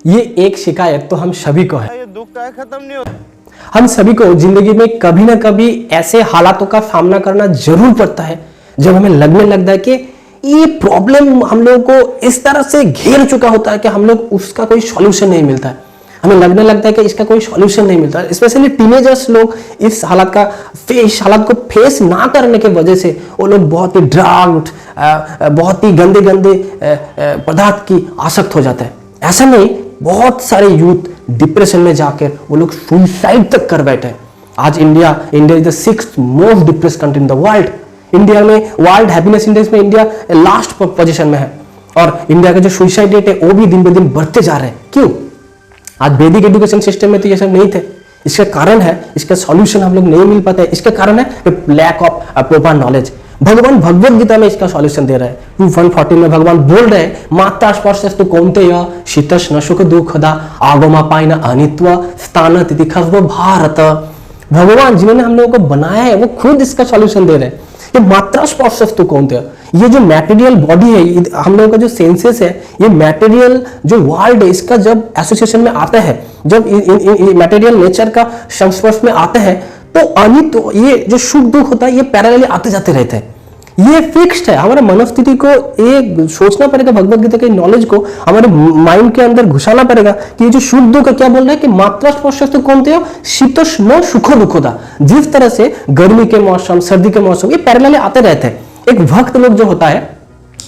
ये एक शिकायत तो हम सभी को है। ये दुख का खत्म नहीं होता। हम सभी को जिंदगी में कभी ना कभी ऐसे हालातों का सामना करना जरूर पड़ता है जब हमें लगने लगता है कि ये प्रॉब्लम हम लोगों को इस तरह से घेर चुका होता है कि हम लोग उसका कोई सॉल्यूशन नहीं मिलता है। हमें लगने लगता है कि इसका कोई सॉल्यूशन नहीं मिलता है। स्पेशली टीनेजर्स लोग इस हालात को फेस ना करने की वजह से वो लोग बहुत ही ड्रग्ड, बहुत ही गंदे गंदे पदार्थ की आसक्त हो जाते हैं। ऐसा नहीं, बहुत सारे यूथ डिप्रेशन में जाकर वो लोग सुसाइड तक कर बैठे हैं। आज India is the 6th most depressed country in the world. India में वर्ल्ड हैप्पीनेस इंडेक्स में इंडिया लास्ट पोजीशन में है और इंडिया का जो सुसाइड रेट है वो भी दिन ब दिन बढ़ते जा रहे हैं। क्यों? आज वैदिक एजुकेशन सिस्टम में तो ये सब नहीं थे। इसका कारण है, इसका सॉल्यूशन हम लोग नहीं मिल पाते। इसका कारण है लैक ऑफ प्रॉपर नॉलेज। भगवान भगवत गीता में इसका सॉल्यूशन दे रहे हैं। 2:114 में भगवान बोल रहे हैं, माता स्पर्शस्तु कौन्तेय शीतोष्ण सुख दुःखदा आगमापायन अनित्व स्थान तिथि खस्व भारत। भगवान जिन्होंने हम लोगों को बनाया है वो खुद इसका सॉल्यूशन दे रहे हैं। ये मात्रा स्पर्शस्तु कौन्तेय, ये जो मटेरियल बॉडी है, हम लोगों का जो सेंसेस है, ये मटेरियल जो वर्ल्ड है, इसका जब एसोसिएशन में आता है, जब मटेरियल नेचर का संस्पर्श में आते हैं तो अनित ये जो सुख दुख होता है ये पैरेलली आते जाते रहते हैं। ये फिक्स्ड है। हमारे मनोस्थिति को ये सोचना पड़ेगा, भगवत गीता के नॉलेज को हमारे माइंड के अंदर घुसाना पड़ेगा कि ये जो शुद्ध दुख क्या बोल रहा है कि मात्रा स्पर्शस्तु कौन्तेय शीतोष्ण सुखो दुःखदा। जिस तरह से गर्मी के मौसम, सर्दी के मौसम ये पैरेलली आते रहते हैं। एक भक्त लोग जो होता है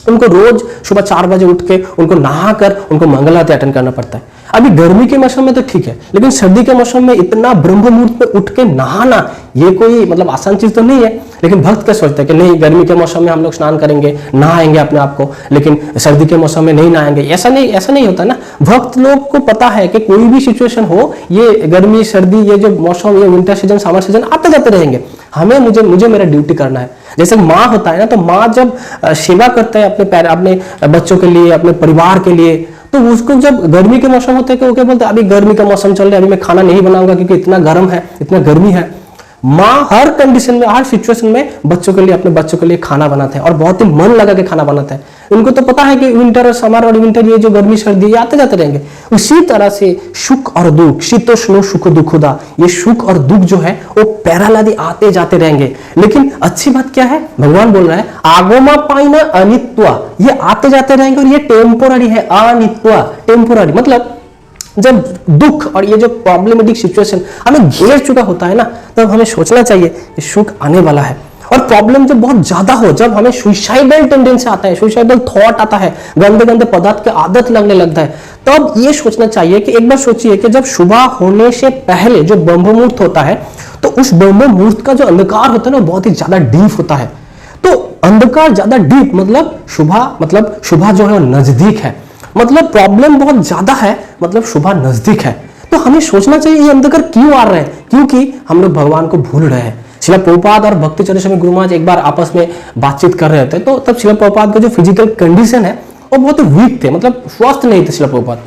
उनको रोज सुबह 4 बजे उठ के उनको नहाकर उनको मंगल आरती अटेंड करना पड़ता है। अभी गर्मी के मौसम में तो ठीक है, लेकिन सर्दी के मौसम में इतना ब्रह्म मुहूर्त पे उठ के नहाना ये कोई मतलब आसान चीज तो नहीं है। लेकिन भक्त क्या सोचते हैं कि नहीं, गर्मी के मौसम में हम लोग स्नान करेंगे, नहाएंगे अपने आप को, लेकिन सर्दी के मौसम में नहीं नहाएंगे। ऐसा नहीं होता ना। भक्त लोग को पता है कि कोई भी सिचुएशन हो, ये गर्मी सर्दी, ये जो मौसम, ये विंटर सीजन, समर सीजन आते जाते रहेंगे। हमें मुझे मेरा ड्यूटी करना है। जैसे माँ होता है ना, तो माँ जब सेवा करता है अपने बच्चों के लिए, अपने परिवार के लिए, तो उसको जब गर्मी के मौसम होते हैं वो क्या बोलते हैं, अभी गर्मी का मौसम चल रहा है, अभी मैं खाना नहीं बनाऊंगा क्योंकि इतना गर्म है, इतना गर्मी है। माँ हर कंडीशन में, हर सिचुएशन में बच्चों के लिए, अपने बच्चों के लिए खाना बनाते हैं और बहुत ही मन लगा के खाना बनाते हैं। उनको तो पता है कि विंटर और समर और विंटर, ये जो गर्मी सर्दी ये आते जाते रहेंगे। उसी तरह से सुख और दुख, शीतोष्ण सुख दुःखदा, ये सुख और दुख जो है वो पैरेलली आते जाते रहेंगे। लेकिन अच्छी बात क्या है, भगवान बोल रहा है आगमापायन अनित्व, ये आते जाते रहेंगे और ये टेम्पोररी है। अनित्व टेम्पोररी मतलब जब दुख और ये जो प्रॉब्लमेटिक सिचुएशन हमें घेर चुका होता है ना, तब हमें सोचना चाहिए कि सुख आने वाला है। और प्रॉब्लम जब बहुत ज्यादा हो, जब हमें सुसाइडल टेंडेंसी आता है, सुसाइडल थॉट आता है, गंदे गंदे पदार्थ की आदत लगने लगता है, तब ये सोचना चाहिए कि एक बार सोचिए कि जब सुबह होने से पहले जो ब्रह्म मुहूर्त होता है, तो उस ब्रह्म मुहूर्त का जो अंधकार होता है ना बहुत ही ज्यादा डीप होता है। तो अंधकार ज्यादा डीप मतलब सुबह जो है वो नजदीक है, मतलब प्रॉब्लम बहुत ज्यादा है, मतलब सुबह नजदीक है। तो हमें सोचना चाहिए ये अंधकार क्यों आ रहे हैं, क्योंकि हम लोग भगवान को भूल रहे हैं। श्रील प्रभुपाद और भक्ति चरण स्वामी गुरु महाराज एक बार आपस में बातचीत कर रहे थे, तो तब श्रील प्रभुपाद का जो फिजिकल कंडीशन है वो बहुत वीक थे, मतलब स्वस्थ नहीं थे श्रील प्रभुपाद।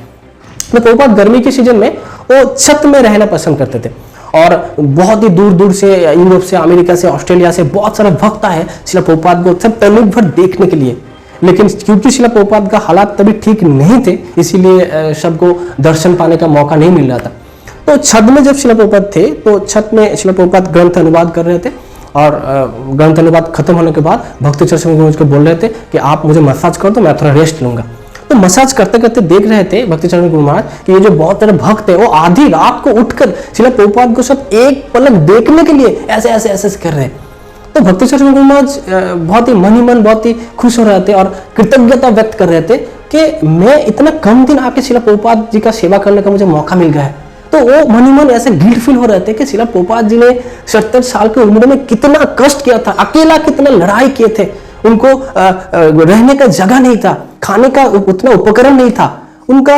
तो प्रभुपाद गर्मी के सीजन में वो छत में रहना पसंद करते थे और बहुत ही दूर दूर से, यूरोप से, अमेरिका से, ऑस्ट्रेलिया से बहुत सारा भक्त आए श्रील प्रभुपाद को सब तनिक भर देखने के लिए। लेकिन क्योंकि श्रील प्रभुपाद का हालात तभी ठीक नहीं थे, इसीलिए सबको दर्शन पाने का मौका नहीं मिल रहा था। तो छत में जब श्रील प्रभुपाद थे, तो छत में श्रील प्रभुपाद ग्रंथ अनुवाद कर रहे थे और ग्रंथ अनुवाद खत्म होने के बाद भक्ति चरण स्वामी गुरु को बोल रहे थे कि आप मुझे मसाज कर दो, मैं थोड़ा रेस्ट लूंगा। तो मसाज करते करते देख रहे थे भक्ति चरण गुरु महाराज कि ये जो बहुत सारे भक्त है वो आधी रात को उठकर श्रील प्रभुपाद को सब एक पलक देखने के लिए ऐसे ऐसे ऐसे कर रहे हैं। तो भक्ति चरण गुरु महाराज बहुत ही मन ही मन बहुत ही खुश हो रहे थे और कृतज्ञता व्यक्त कर रहे थे कि मैं इतना कम दिन आपके श्रील प्रभुपाद जी का सेवा करने का मुझे मौका मिल गया है। तो वो मन ही मन ऐसे गिल्ट फील हो रहे थे कि श्रील प्रभुपाद जी ने 70 साल की उम्र में कितना कष्ट किया था, अकेला कितना लड़ाई किए थे, उनको रहने का जगह नहीं था, खाने का उतना उपकरण नहीं था, उनका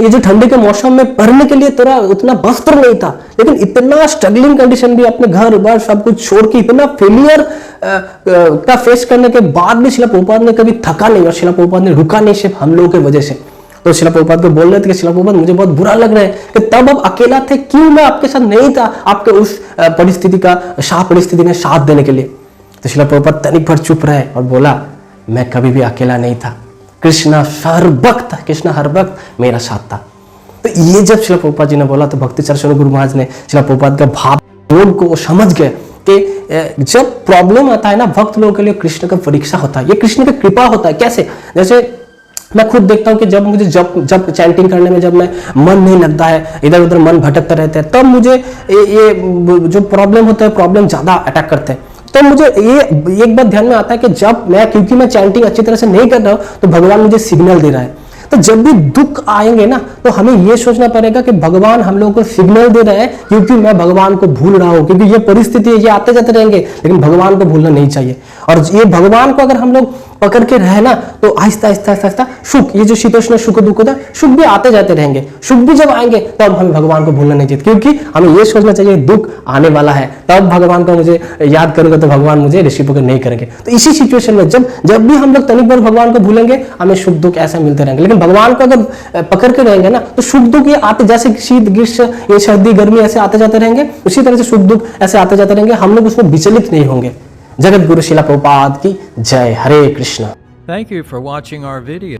ये जो ठंडे के मौसम में पहनने के लिए थोड़ा उतना वस्त्र नहीं था, लेकिन इतना स्ट्रगलिंग कंडीशन भी अपने घर बार सब कुछ छोड़ के इतना फेलियर का फेस करने के बाद भी श्रील प्रभुपाद ने कभी थका नहीं और श्रील प्रभुपाद ने रुका नहीं, सिर्फ हम लोगों की वजह से। तो श्रील प्रभुपाद को बोल रहे थे कि श्रील प्रभुपाद मुझे बहुत बुरा लग रहा है कि तब आप अकेला थे, क्यों मैं आपके साथ नहीं था आपके उस परिस्थिति में साथ देने के लिए। तो श्रील प्रभुपाद तनिक भर चुप रहे और बोला मैं कभी भी अकेला नहीं था, कृष्णा हर वक्त मेरा साथ था। तो ये जब शिला प्रभुपाद जी ने बोला तो भक्ति चरण गुरु महाराज ने शिला प्रभुपाद का भाव योग को समझ गए कि जब प्रॉब्लम आता है ना, भक्त लोगों के लिए कृष्ण का परीक्षा होता है, ये कृष्ण की कृपा होता है। कैसे? जैसे मैं खुद देखता हूँ कि जब मुझे जब चैंटिंग करने में जब मैं मन नहीं लगता है, इधर उधर मन भटकता रहता है, तब मुझे ये जो प्रॉब्लम होता है, प्रॉब्लम ज्यादा अटैक करते हैं। तो मुझे ये एक बात ध्यान में आता है कि जब मैं, क्योंकि मैं चैंटिंग अच्छी तरह से नहीं कर रहा हूँ, तो भगवान मुझे सिग्नल दे रहा है। तो जब भी दुख आएंगे ना, तो हमें यह सोचना पड़ेगा कि भगवान हम लोगों को सिग्नल दे रहे हैं, क्योंकि मैं भगवान को भूल रहा हूं, क्योंकि ये परिस्थिति है, ये आते जाते रहेंगे, लेकिन भगवान को भूलना नहीं चाहिए। और ये भगवान को अगर हम लोग पकड़ के रहे ना, तो आहिस्ता आहिस्ता आहिस्ता सुख, ये जो शीतोष्ण सुख दुख होता है, सुख भी आते जाते रहेंगे। सुख भी जब आएंगे तब हमें भगवान को भूलना नहीं चाहिए, क्योंकि हमें यह सोचना चाहिए दुख आने वाला है, तब भगवान को मुझे याद करूंगा तो भगवान मुझे रिसीव पकड़ नहीं करेंगे। तो इसी सिचुएशन में जब भी हम लोग तनिक बार भगवान को भूलेंगे, हमें सुख दुख ऐसा मिलते रहेंगे। लेकिन भगवान को अगर पकड़ के रहेंगे ना, तो सुख दुख ये आते, जैसे शीत ग्रीष्म, ये सर्दी गर्मी ऐसे आते जाते रहेंगे, उसी तरह से सुख दुख ऐसे आते जाते रहेंगे, हम लोग उसमें विचलित नहीं होंगे। जगत गुरु शिला प्रभुपाद की जय। हरे Krishna. Thank you for watching our video.